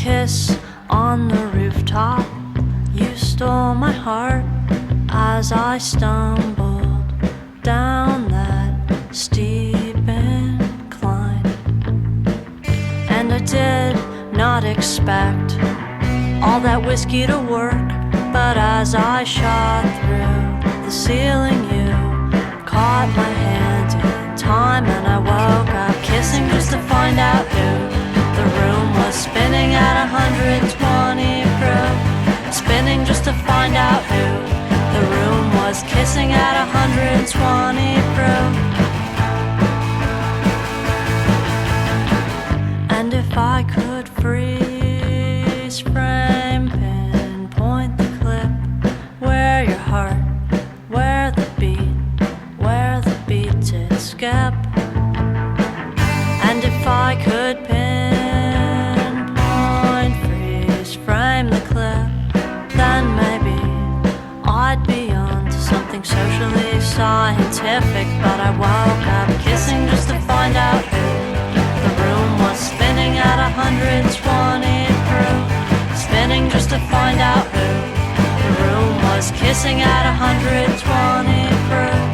kiss on the rooftop. You stole my heart as I stumbled down that steep incline. And I did not expect all that whiskey to work, but as I shot through the ceiling, you caught my hand in time, and I woke up kissing just to find out who. The room was spinning at 120 proof, spinning just to find out who. The room was kissing at 120 proof. And if I could freeze frame, pinpoint the clip where your heart, where the beat did skip. And if I could pinpoint, freeze frame the clip, then maybe I'd be on to something socially scientific. But I woke up kissing just to find out who. The room was spinning at 120 proof, spinning just to find out who. The room was kissing at 120 proof.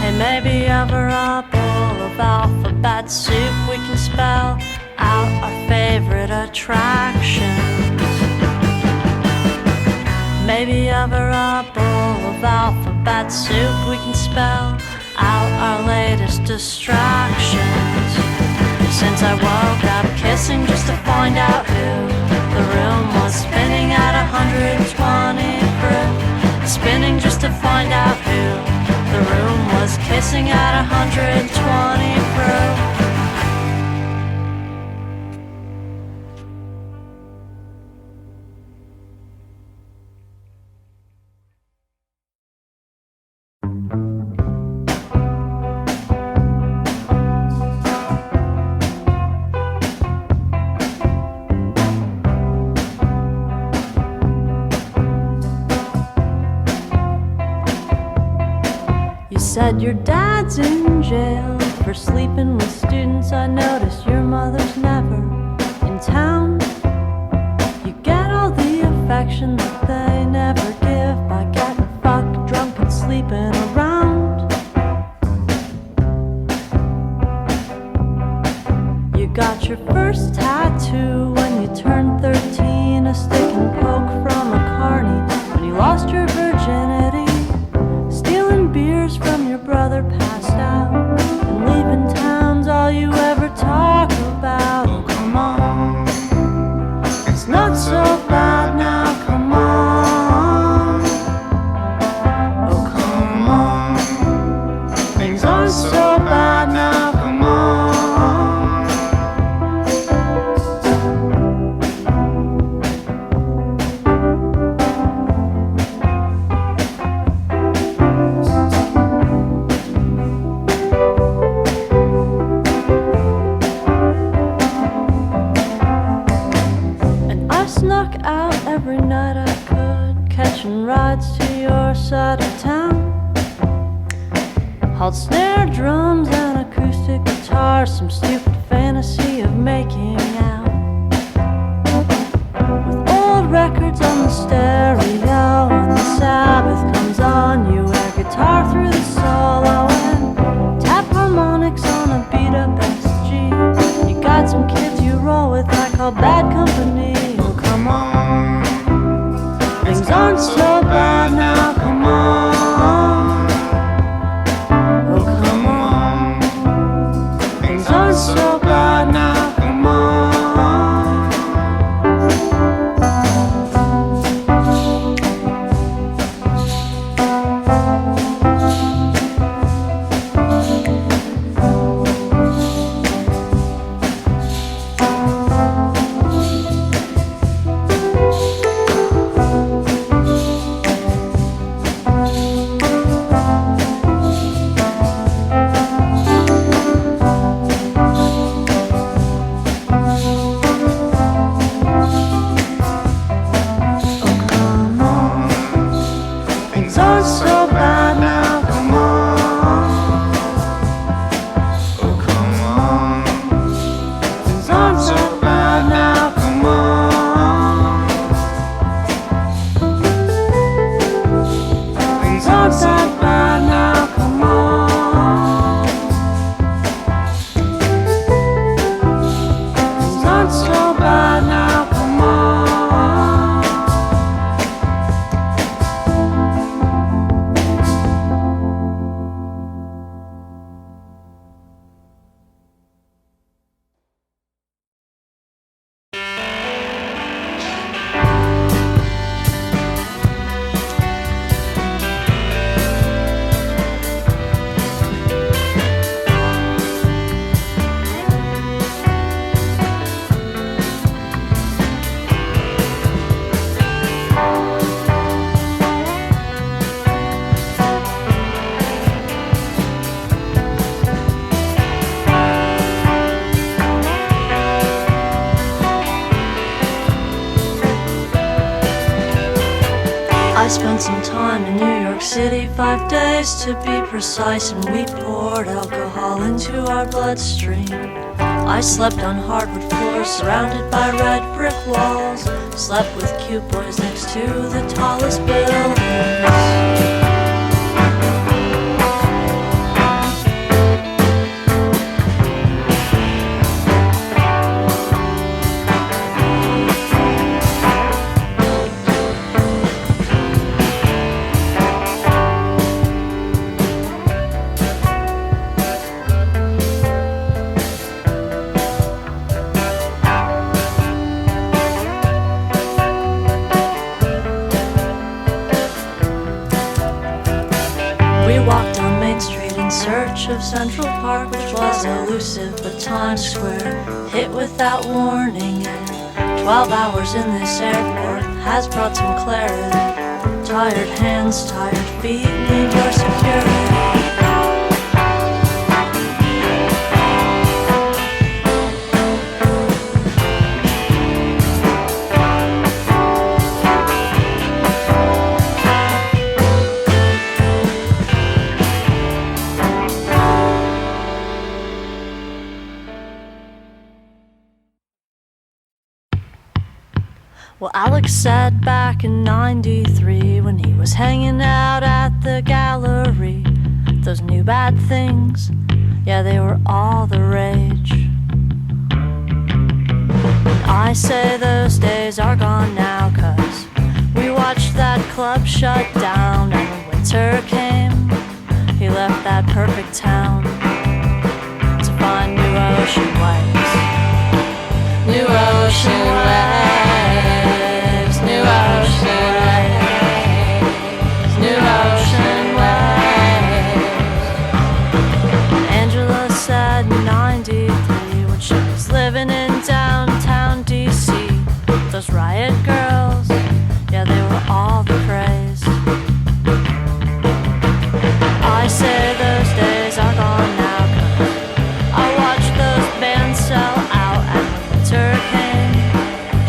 And maybe over a bowl of alphabet soup we can spell out our favorite attractions. Maybe over a bowl of alphabet soup we can spell out our latest distractions. Since I woke up kissing just to find out who. The room was spinning at 120 proof, spinning just to find out who. The room was kissing at 120 proof. Said your dad's in jail for sleeping with students. I noticed your mother's never in town. You get all the affection that they never give by getting fucked, drunk, and sleeping around. You got your first tattoo when you turned 13, a stick and poke from a carny when you lost your virginity. Beers from your brother passed out, and leaving town's all you ever talk about. Oh, come on, it's not so bad now, come on. Oh, come on, things aren't so bad now, come on. Every night I could, catching rides to your side of town. Hauled snare drums and acoustic guitars, some stupid fantasy of making out. With old records on the stereo, when the Sabbath comes on, you wear guitar through the solo and tap harmonics on a beat up SG. You got some kids you roll with I call bad company. Oh, come on, things aren't so bad now, come on. Oh, come on, things aren't so I spent some time in New York City, 5 days to be precise, and we poured alcohol into our bloodstream. I slept on hardwood floors surrounded by red brick walls, slept with cute boys next to the tallest buildings. Of Central Park, which was elusive, but Times Square hit without warning. And 12 hours in this airport has brought some clarity. Tired hands, tired feet need your security. Well, Alex said back in '93 when he was hanging out at the gallery, those new bad things, yeah, they were all the rage. And I say those days are gone now, 'cause we watched that club shut down, and when winter came, he left that perfect town to find new ocean waves. New ocean waves, new ocean waves, new ocean waves. Angela said in '93 when she was living in downtown DC, those riot girls, yeah, they were all the craze. I say those days are gone now, 'cause I watched those bands sell out, and when winter came,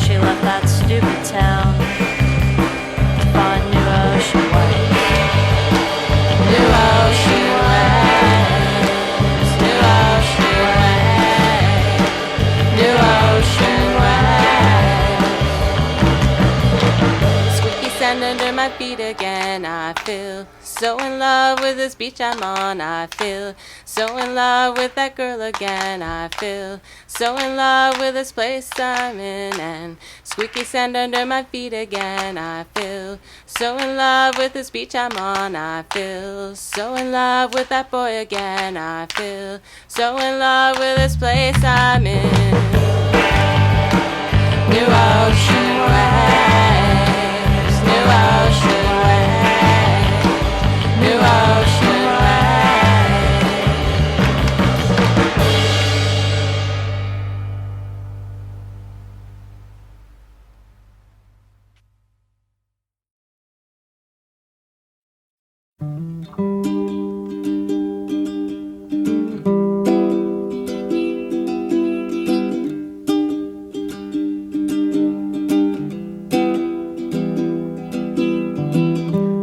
she left that stupid town to find new ocean waves. New ocean waves, new ocean waves, new ocean waves. Squeaky sand under my feet again. I feel so in love with this beach I'm on. I feel so in love with that girl again. I feel so in love with this place I'm in. And squeaky sand under my feet again. I feel so in love with this beach I'm on. I feel so in love with that boy again. I feel so in love with this place I'm in. New ocean waves, new ocean waves, new ocean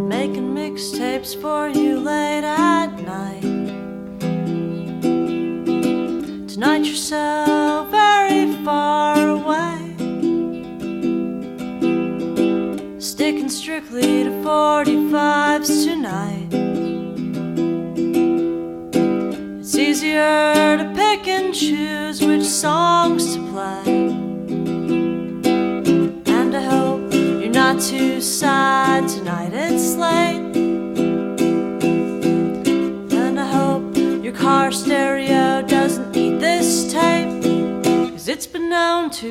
Making mixtapes for you late at night. Tonight you're so very far away, sticking strictly to 45s tonight. It's easier to pick and choose which songs to play, and I hope you're not too sad tonight, it's late. And I hope your car stereo doesn't need this tape, 'cause it's been known to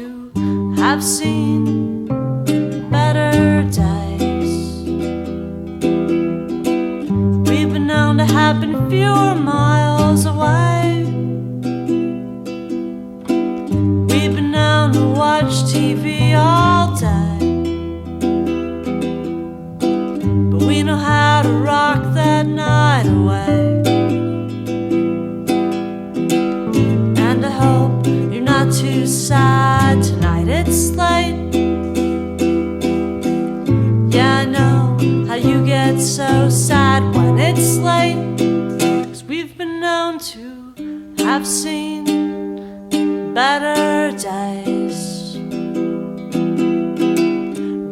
have seen better days. We've been known to have been fewer miles away. We've been known to watch TV all day, but we know how to rock that night away. And I hope you're not too sad tonight, it's late. Yeah, I know have seen better days.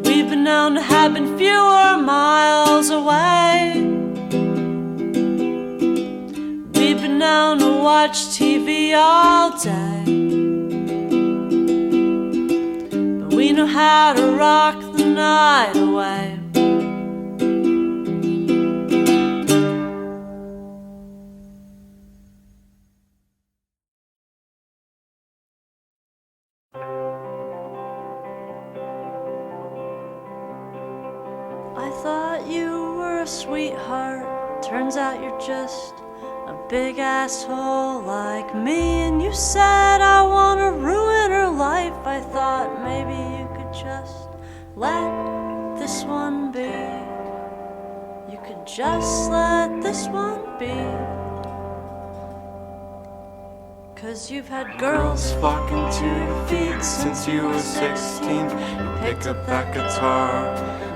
We've been known to have been fewer miles away. We've been known to watch TV all day, but we know how to rock the night away. I thought you were a sweetheart, turns out you're just a big asshole like me. And you said I wanna ruin her life. I thought maybe you could just let this one be. You could just let this one be. 'Cause you've had girls flocking to your feet since you were 16. You picked up that guitar,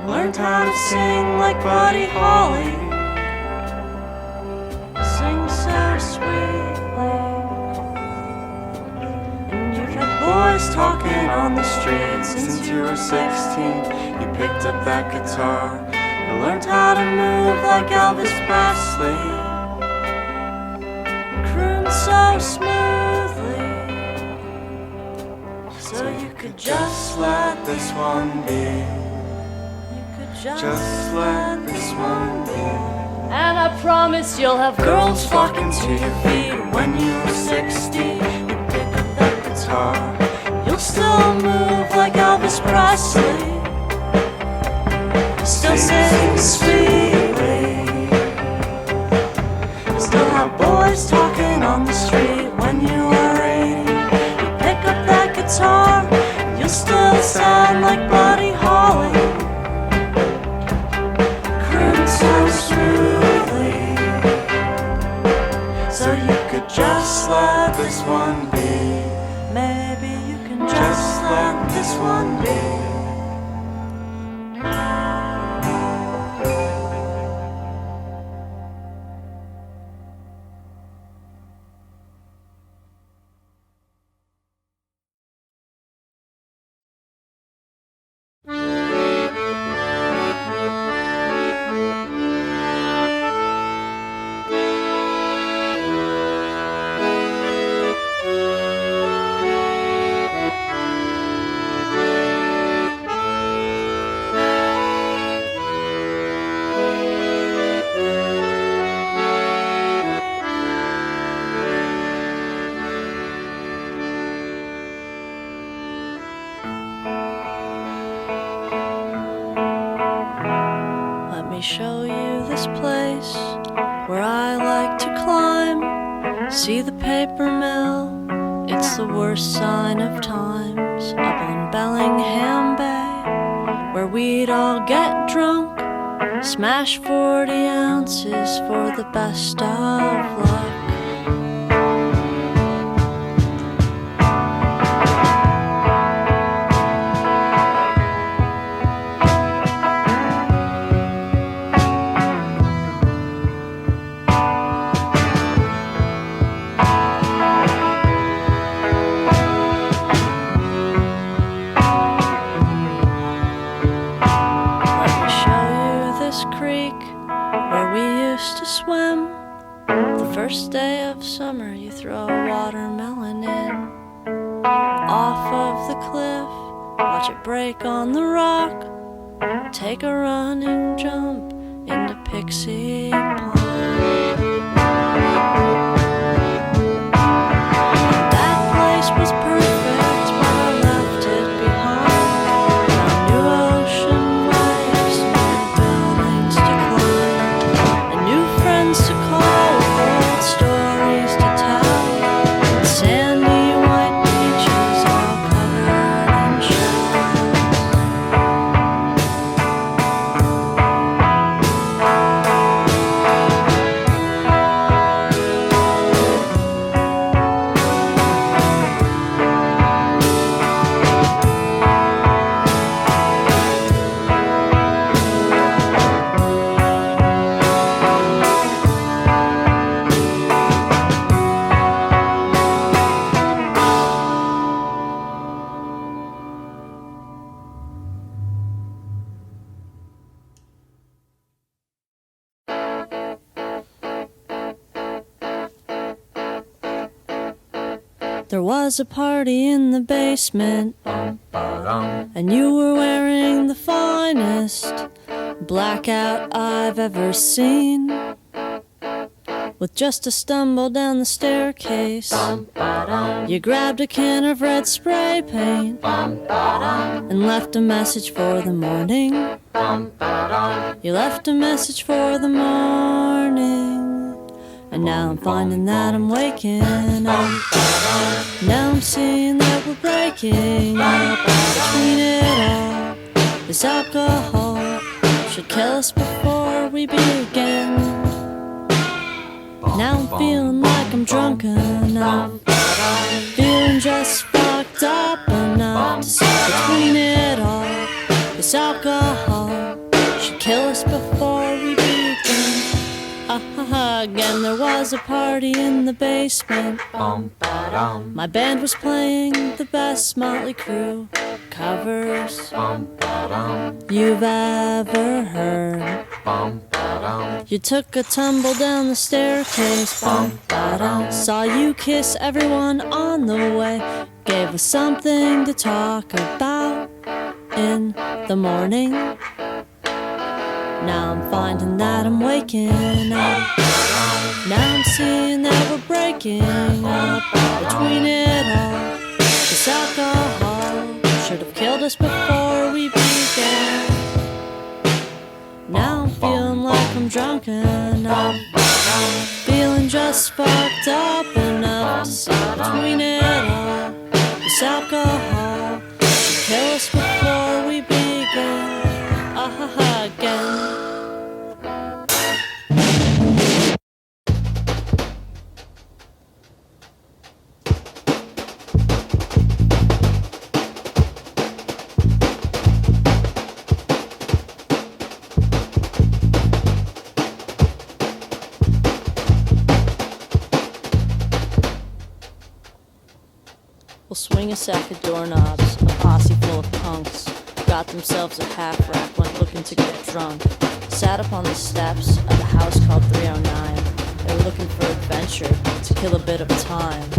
learned how to sing like Buddy Holly. Sing so sweetly. And you've had boys talking on the street since you were 16. You picked up that guitar, you learned how to move like Elvis Presley. Croon so smoothly. So you could just let this one be. Just let this one be. And I promise you'll have girls flocking to your feet when you're 60. You pick up that guitar, you'll still move like Elvis Presley. You still sing sweetly. You still have boys talking on the street when you are 80. You pick up that guitar, you'll still sound like Buddy Holly. So smoothly. So you could just let this one be. Maybe you can just let this one be. Show you this place where I like to climb. See the paper mill, it's the worst sign of times. Up on Bellingham Bay, where we'd all get drunk, smash 40 ounces for the best of luck. First day of summer, you throw a watermelon in. Off of the cliff, watch it break on the rock. Take a running jump into Pixie Pond. That place was perfect when I left it behind. New ocean waves, new buildings to climb, and new friends to call. Stories to tell, sandy white beaches all covered in shells. There was a party in the basement, and you were wearing the finest blackout I've ever seen. With just a stumble down the staircase, you grabbed a can of red spray paint and left a message for the morning. You left a message for the morning. And now I'm finding that I'm waking up. Now I'm seeing that we're breaking up. Between it all, this alcohol should kill us before we begin. Now I'm feeling like I'm drunk enough, feeling just fucked up enough to see between it all, this alcohol should kill us before we begin. Again, there was a party in the basement. My band was playing the best Motley Crue covers you've ever heard. You took a tumble down the staircase, saw you kiss everyone on the way, gave us something to talk about in the morning. Now I'm finding that I'm waking up. Now I'm seeing that we're breaking up. Between it all, this alcohol should have killed us before we began. Now I'm feeling like I'm drunk enough, feeling just fucked up enough to see between it all, this alcohol should kill us before we begin. Again. We'll swing a sack of doorknobs, a posse full of punks. Got themselves a half rack, went looking to get drunk. Sat up on the steps of a house called 309. They were looking for adventure, to kill a bit of time.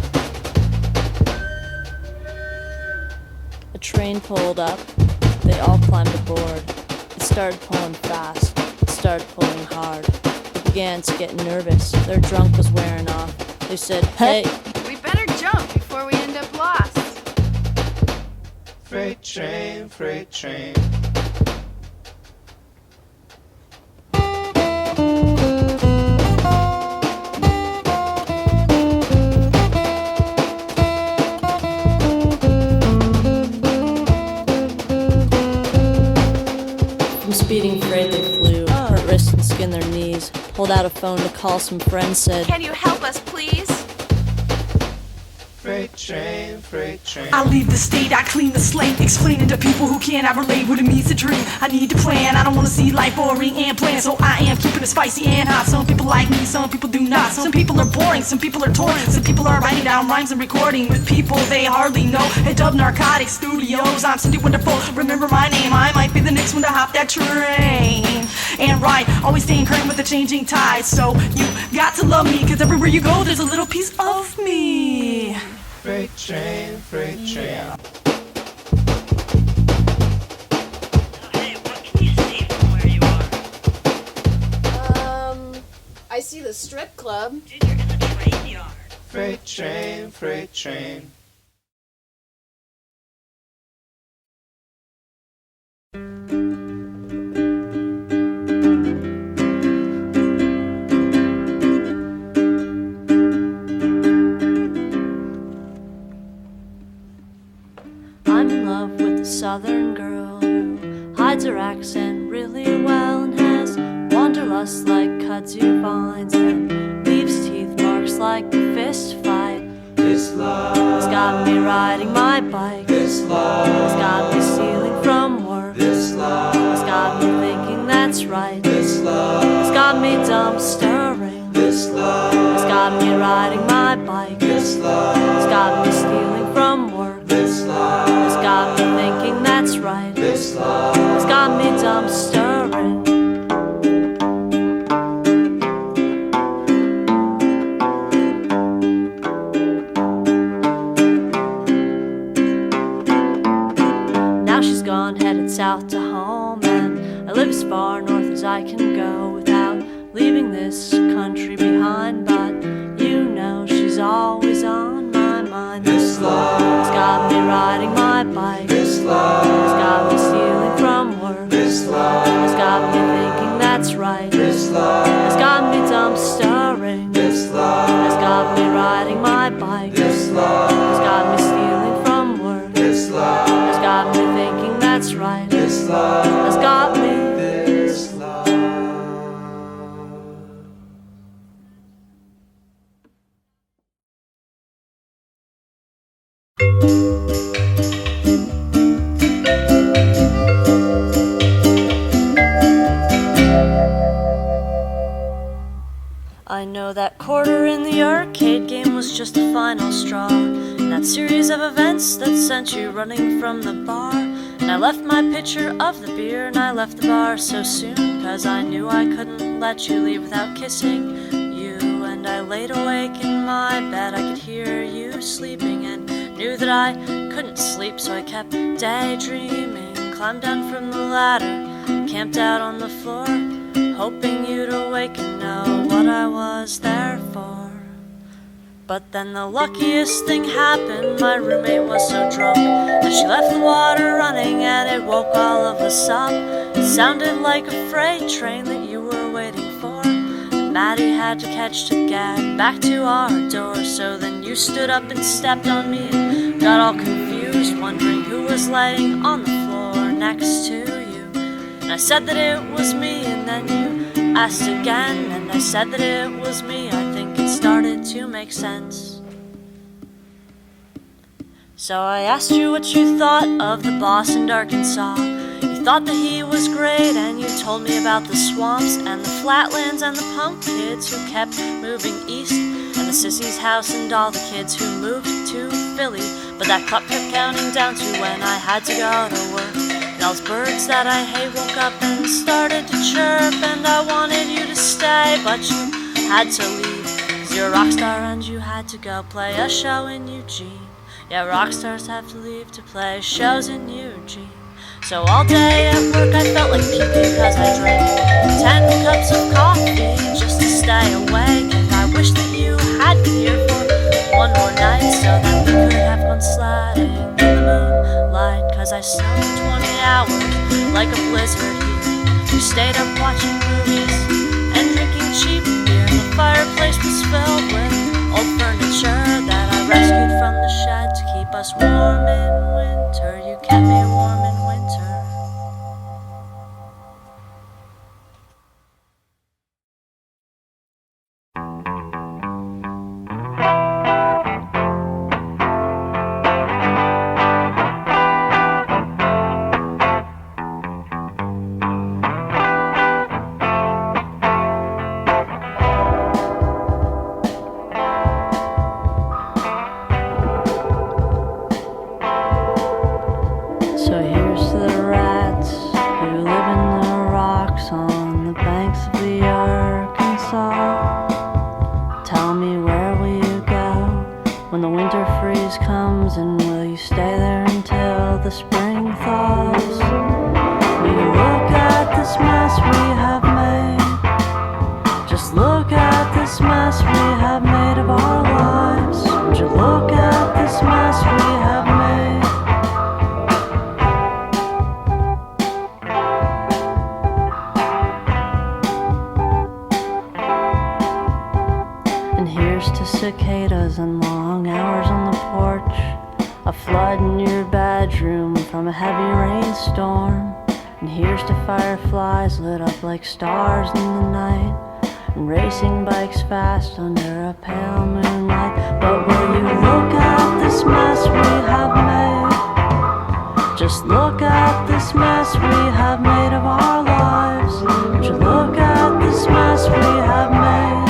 A train pulled up, they all climbed aboard. It started pulling fast, it started pulling hard. They began to get nervous, their drunk was wearing off. They said, "Hey, we better jump before we end up lost." Freight train, freight train. From speeding freight they flew, hurt wrists and skinned their knees. Pulled out a phone to call some friends, said, "Can you help us, please?" Freight train, freight train. I leave the state, I clean the slate, explaining to people who cannot relate what it means to dream. I need to plan, I don't wanna see life boring and bland, so I am keeping it spicy and hot. Some people like me, some people do not. Some people are boring, some people are torn. Some people are writing down rhymes and recording with people they hardly know. At Dub Narcotic Studios, I'm Cindy Wonderful. Remember my name, I might be the next one to hop that train. And right, always staying current with the changing tides. So you got to love me, cause everywhere you go there's a little piece of me. Freight train, freight train. Hey, what can you see from where you are? I see the strip club. Dude, you're in the train yard. Freight train, freight train. I'm in love with a southern girl who hides her accent really well and has wanderlust like kudzu vines and leaves teeth marks like a fist fight. This love It's got me riding my bike. This love It's got me stealing from work. This love It's got me thinking that's right. This love It's got me dumpstering. This love It's got me riding my bike. This love It's got me stealing from work. This love It's got me thinking that's right. This love It's got me dumpstering. headed south to home, and I live as far north as I can go without leaving this country behind. But you know she's always on my mind. This love has got me riding my bike. This love has got me stealing from work. This love has got me thinking that's right. This love has got me dumpstering. This love has got me riding my bike. This love has got me stealing from work. This love has got me thinking that's right. This love has got me. This love. I know that quarter in the arcade game was just the final straw in that series of events that sent you running from the bar. And I left my pitcher of the beer and I left the bar so soon, 'cause I knew I couldn't let you leave without kissing you. And I laid awake in my bed, I could hear you sleeping and knew that I couldn't sleep, so I kept daydreaming. Climbed down from the ladder, camped out on the floor, hoping you'd awake and know what I was there for. But then the luckiest thing happened. My roommate was so drunk that she left the water running and it woke all of us up. It sounded like a freight train that you were waiting for, and Maddie had to catch to get back to our door. So then you stood up and stepped on me and got all confused, wondering who was laying on the floor next to you. And I said that it was me, and then you asked again, and I said that it was me. I think it started to make sense. So I asked you what you thought of the boss in Arkansas. You thought that he was great, and you told me about the swamps and the flatlands and the punk kids who kept moving east, and the sissy's house and all the kids who moved to Philly. But that clock kept counting down to when I had to go to work. And all those birds that I hate woke up and started to chirp, and I wanted you to stay, but you had to leave, 'cause you're a rock star and you had to go play a show in Eugene. Yeah, rock stars have to leave to play shows in Eugene. So all day at work I felt like puking, 'cause I drank 10 cups of coffee just to stay awake. And I wish that you had been here for one more night, so that we could have gone sledding in the moonlight. 'Cause I snowed 20 hours like a blizzard here. We stayed up watching movies and drinking cheap beer. The fireplace was filled with old furniture that I rescued from the shed to keep us warm in winter. You kept me warm in winter. So here's to the rats who live in the rocks on the banks of the Arkansas. Tell me, where will you go when the winter freeze comes, and will you stay there until the spring thaws? Will you look at this mess we have made? Just look at this mess we have made of our lives. Would you look at this mess we have made? And here's to cicadas and long hours on the porch, a flood in your bedroom from a heavy rainstorm. And here's to fireflies lit up like stars in the night, and racing bikes fast under a pale moonlight. But will you look at this mess we have made? Just look at this mess we have made of our lives. Would you look at this mess we have made?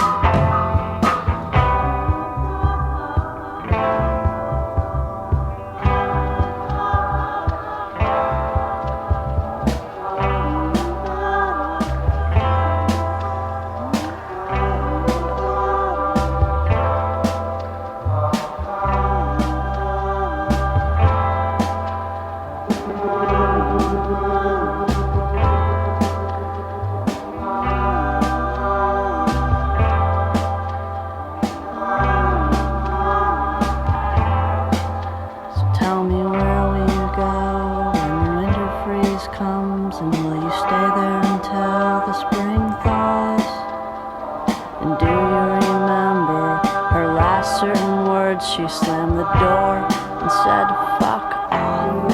she slammed the door and said, fuck off.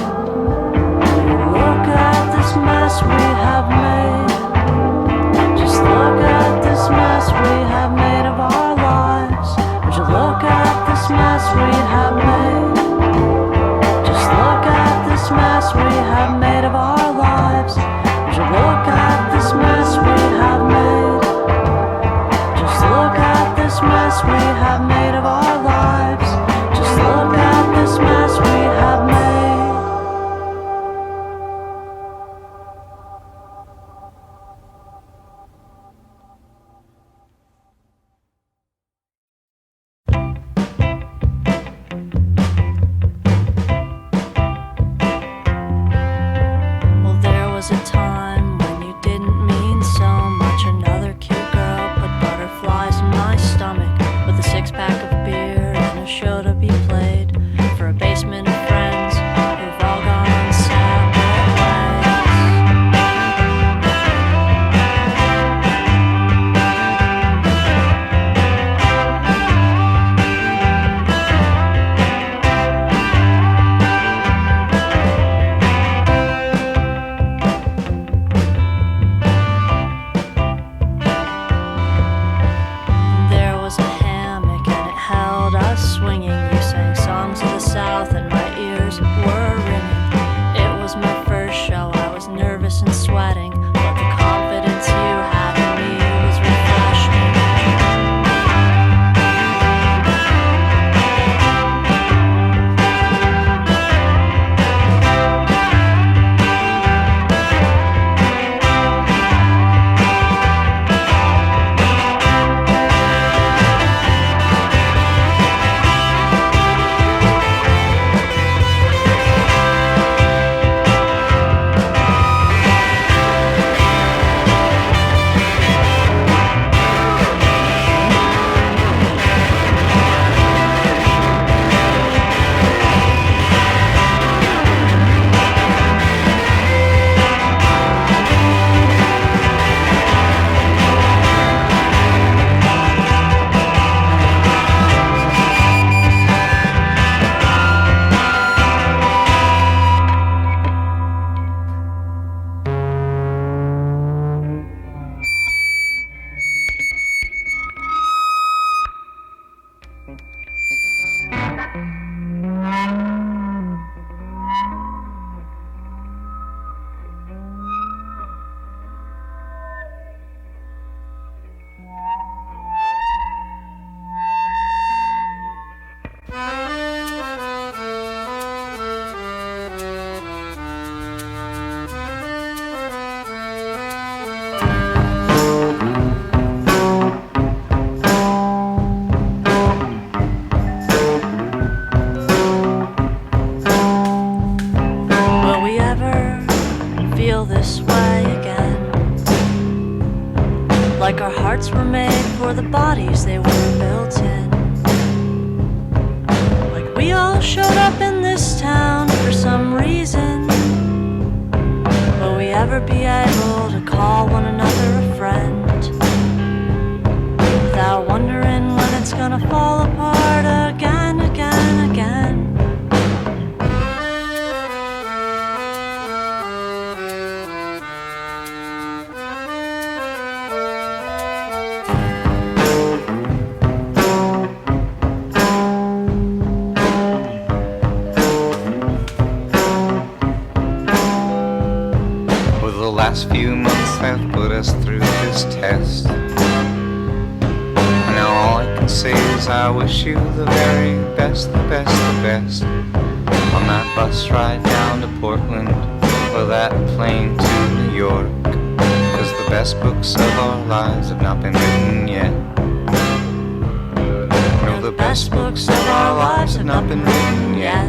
Look at this mess we have made. Just look at this mess we have made of our lives. Would you look at this mess we have made? Just look at this mess we have made of our lives. Would you look at this mess we have made? Just look at this mess we have made of our lives. Just look at this mess we have made. Well, there was a time when you didn't mean so much. Another cute girl put butterflies in my stomach with a six-pack of beer and a show to be played for a basement of friends who've all gone separate ways. There was a hammock and it held us swinging. You sang songs of the South and my ears were ringing. It was my first show, I was nervous and sweating, but the confidence you had in me was refreshing. Will we ever feel this way again? Like our hearts were made for the bodies they were built in. Like we all showed up in this town for some reason. Will we ever be able to call one another a friend without wondering when it's gonna fall apart again, again, again? Well, the last few months have put us through this test. Now all I can say is I wish you the very best, the best, the best. On that bus ride down to Portland, or that plane to New York. 'Cause the best books of our lives have not been written yet. No, the best books of our lives have not been written yet.